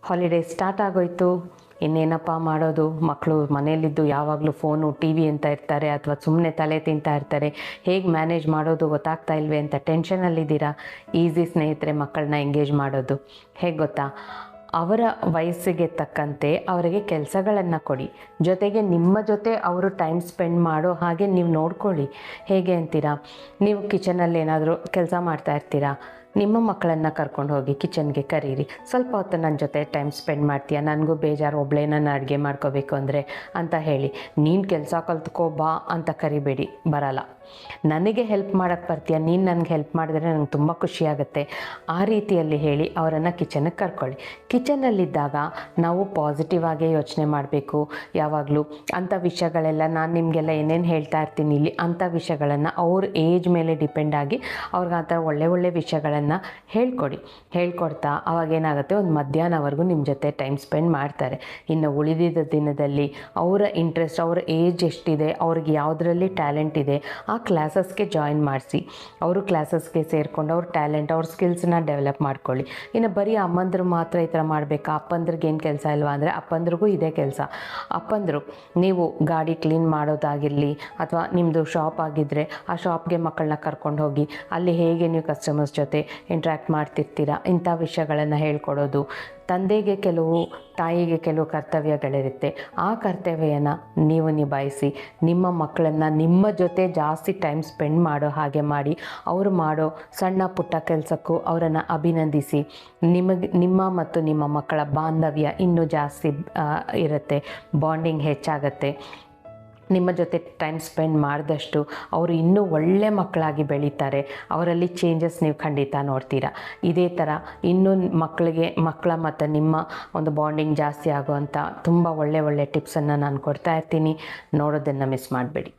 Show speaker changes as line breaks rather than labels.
Holiday start ಆಗೋಯ್ತು. ಇನ್ನೇನಪ್ಪ ಮಾಡೋದು, ಮಕ್ಕಳು ಮನೇಲಿದ್ದು ಯಾವಾಗಲೂ ಫೋನು ಟಿ ವಿ ಅಂತ ಇರ್ತಾರೆ ಅಥವಾ ಸುಮ್ಮನೆ ತಲೆ ತಿಂತಾ ಇರ್ತಾರೆ. ಹೇಗೆ ಮ್ಯಾನೇಜ್ ಮಾಡೋದು ಗೊತ್ತಾಗ್ತಾ ಇಲ್ವೇ ಅಂತ ಟೆನ್ಷನಲ್ಲಿದ್ದೀರಾ. ಈಸಿ ಸ್ನೇಹಿತರೆ, ಮಕ್ಕಳನ್ನ ಎಂಗೇಜ್ ಮಾಡೋದು ಹೇಗೆ ಗೊತ್ತಾ? ಅವರ ವಯಸ್ಸಿಗೆ ತಕ್ಕಂತೆ ಅವರಿಗೆ ಕೆಲಸಗಳನ್ನು ಕೊಡಿ. ಜೊತೆಗೆ ನಿಮ್ಮ ಜೊತೆ ಅವರು ಟೈಮ್ ಸ್ಪೆಂಡ್ ಮಾಡೋ ಹಾಗೆ ನೀವು ನೋಡ್ಕೊಳ್ಳಿ. ಹೇಗೆ ಅಂತೀರಾ? ನೀವು ಕಿಚನಲ್ಲಿ ಏನಾದರೂ ಕೆಲಸ ಮಾಡ್ತಾ ಇರ್ತೀರಾ, ನಿಮ್ಮ ಮಕ್ಕಳನ್ನು ಕರ್ಕೊಂಡು ಹೋಗಿ ಕಿಚನ್ಗೆ ಕರೀರಿ. ಸ್ವಲ್ಪ ಹೊತ್ತು ನನ್ನ ಜೊತೆ ಟೈಮ್ ಸ್ಪೆಂಡ್ ಮಾಡ್ತೀಯಾ, ನನಗೂ ಬೇಜಾರು ಒಬ್ಬಳೇ ನಾನು ಅಡುಗೆ ಮಾಡ್ಕೋಬೇಕು ಅಂದರೆ ಅಂತ ಹೇಳಿ. ನೀನು ಕೆಲಸ ಕಲ್ತ್ಕೋ ಬಾ ಅಂತ ಕರಿಬೇಡಿ, ಬರಲ್ಲ. ನನಗೆ ಹೆಲ್ಪ್ ಮಾಡೋಕ್ಕೆ ಬರ್ತೀಯ, ನೀನು ನನಗೆ ಹೆಲ್ಪ್ ಮಾಡಿದ್ರೆ ನನಗೆ ತುಂಬ ಖುಷಿಯಾಗುತ್ತೆ. ಆ ರೀತಿಯಲ್ಲಿ ಹೇಳಿ ಅವರನ್ನು ಕಿಚನ್ಗೆ ಕರ್ಕೊಳ್ಳಿ. ಕಿಚನಲ್ಲಿದ್ದಾಗ ನಾವು ಪಾಸಿಟಿವ್ ಆಗೇ ಯೋಚನೆ ಮಾಡಬೇಕು ಯಾವಾಗಲೂ. ಅಂಥ ವಿಷಯಗಳೆಲ್ಲ ನಾನು ನಿಮಗೆಲ್ಲ ಏನೇನು ಹೇಳ್ತಾ ಇರ್ತೀನಿ ಇಲ್ಲಿ, ಅಂಥ ವಿಷಯಗಳನ್ನು ಅವ್ರ ಏಜ್ ಮೇಲೆ ಡಿಪೆಂಡ್ ಆಗಿ ಅವ್ರಿಗೆ ಆ ಥರ ಒಳ್ಳೆ ವಿಷಯಗಳನ್ನು ಹೇಳ್ಕೊಡ್ತಾ ಅವಾಗೇನಾಗುತ್ತೆ, ಒಂದು ಮಧ್ಯಾಹ್ನವರೆಗೂ ನಿಮ್ಮ ಜೊತೆ ಟೈಮ್ ಸ್ಪೆಂಡ್ ಮಾಡ್ತಾರೆ. ಇನ್ನು ಉಳಿದಿದ್ದ ದಿನದಲ್ಲಿ ಅವರ ಇಂಟ್ರೆಸ್ಟ್, ಅವರ ಏಜ್ ಎಷ್ಟಿದೆ, ಅವ್ರಿಗೆ ಯಾವುದರಲ್ಲಿ ಟ್ಯಾಲೆಂಟ್ ಇದೆ ಆ ಕ್ಲಾಸಸ್ಗೆ ಜಾಯಿನ್ ಮಾಡಿಸಿ. ಅವರು ಕ್ಲಾಸಸ್ಗೆ ಸೇರಿಕೊಂಡು ಅವ್ರ ಟ್ಯಾಲೆಂಟ್, ಅವ್ರ ಸ್ಕಿಲ್ಸನ್ನ ಡೆವಲಪ್ ಮಾಡ್ಕೊಳ್ಳಿ. ಇನ್ನು ಬರೀ ಅಮ್ಮಂದ್ರು ಮಾತ್ರ ಈ ಥರ ಮಾಡಬೇಕಾ? ಅಪ್ಪಂದ್ರಿಗೆ ಏನು ಕೆಲಸ ಇಲ್ವಾ ಅಂದರೆ ಅಪ್ಪಂದ್ರಿಗೂ ಇದೇ ಕೆಲಸ. ಅಪ್ಪಂದರು ನೀವು ಗಾಡಿ ಕ್ಲೀನ್ ಮಾಡೋದಾಗಿರಲಿ ಅಥವಾ ನಿಮ್ಮದು ಶಾಪ್ ಆಗಿದ್ದರೆ ಆ ಶಾಪ್ಗೆ ಮಕ್ಕಳನ್ನ ಕರ್ಕೊಂಡು ಹೋಗಿ ಅಲ್ಲಿ ಹೇಗೆ ನೀವು ಕಸ್ಟಮರ್ಸ್ ಜೊತೆ ಇಂಟ್ರ್ಯಾಕ್ಟ್ ಮಾಡ್ತಿರ್ತೀರ, ಇಂಥ ವಿಷಯಗಳನ್ನು ಹೇಳ್ಕೊಡೋದು. ತಂದೆಗೆ ಕೆಲವು, ತಾಯಿಗೆ ಕೆಲವು ಕರ್ತವ್ಯಗಳಿರುತ್ತೆ. ಆ ಕರ್ತವ್ಯನ ನೀವು ನಿಭಾಯಿಸಿ ನಿಮ್ಮ ಮಕ್ಕಳನ್ನು ನಿಮ್ಮ ಜೊತೆ ಜಾಸ್ತಿ ಟೈಮ್ ಸ್ಪೆಂಡ್ ಮಾಡೋ ಹಾಗೆ ಮಾಡಿ. ಅವರು ಮಾಡೋ ಸಣ್ಣ ಪುಟ್ಟ ಕೆಲಸಕ್ಕೂ ಅವರನ್ನು ಅಭಿನಂದಿಸಿ. ನಿಮ್ಮ ಮತ್ತು ನಿಮ್ಮ ಮಕ್ಕಳ ಬಾಂಧವ್ಯ ಇನ್ನೂ ಜಾಸ್ತಿ ಇರುತ್ತೆ, ಬಾಂಡಿಂಗ್ ಹೆಚ್ಚಾಗತ್ತೆ. ನಿಮ್ಮ ಜೊತೆ ಟೈಮ್ ಸ್ಪೆಂಡ್ ಮಾಡಿದಷ್ಟು ಅವರು ಇನ್ನೂ ಒಳ್ಳೆ ಮಕ್ಕಳಾಗಿ ಬೆಳೀತಾರೆ. ಅವರಲ್ಲಿ ಚೇಂಜಸ್ ನೀವು ಖಂಡಿತ ನೋಡ್ತೀರಾ. ಇದೇ ಥರ ಇನ್ನೂ ಮಕ್ಕಳ ಮತ್ತು ನಿಮ್ಮ ಒಂದು ಬಾಂಡಿಂಗ್ ಜಾಸ್ತಿ ಆಗುವಂಥ ತುಂಬ ಒಳ್ಳೆ ಟಿಪ್ಸನ್ನು ನಾನು ಕೊಡ್ತಾ ಇರ್ತೀನಿ. ನೋಡೋದನ್ನು ಮಿಸ್ ಮಾಡಬೇಡಿ.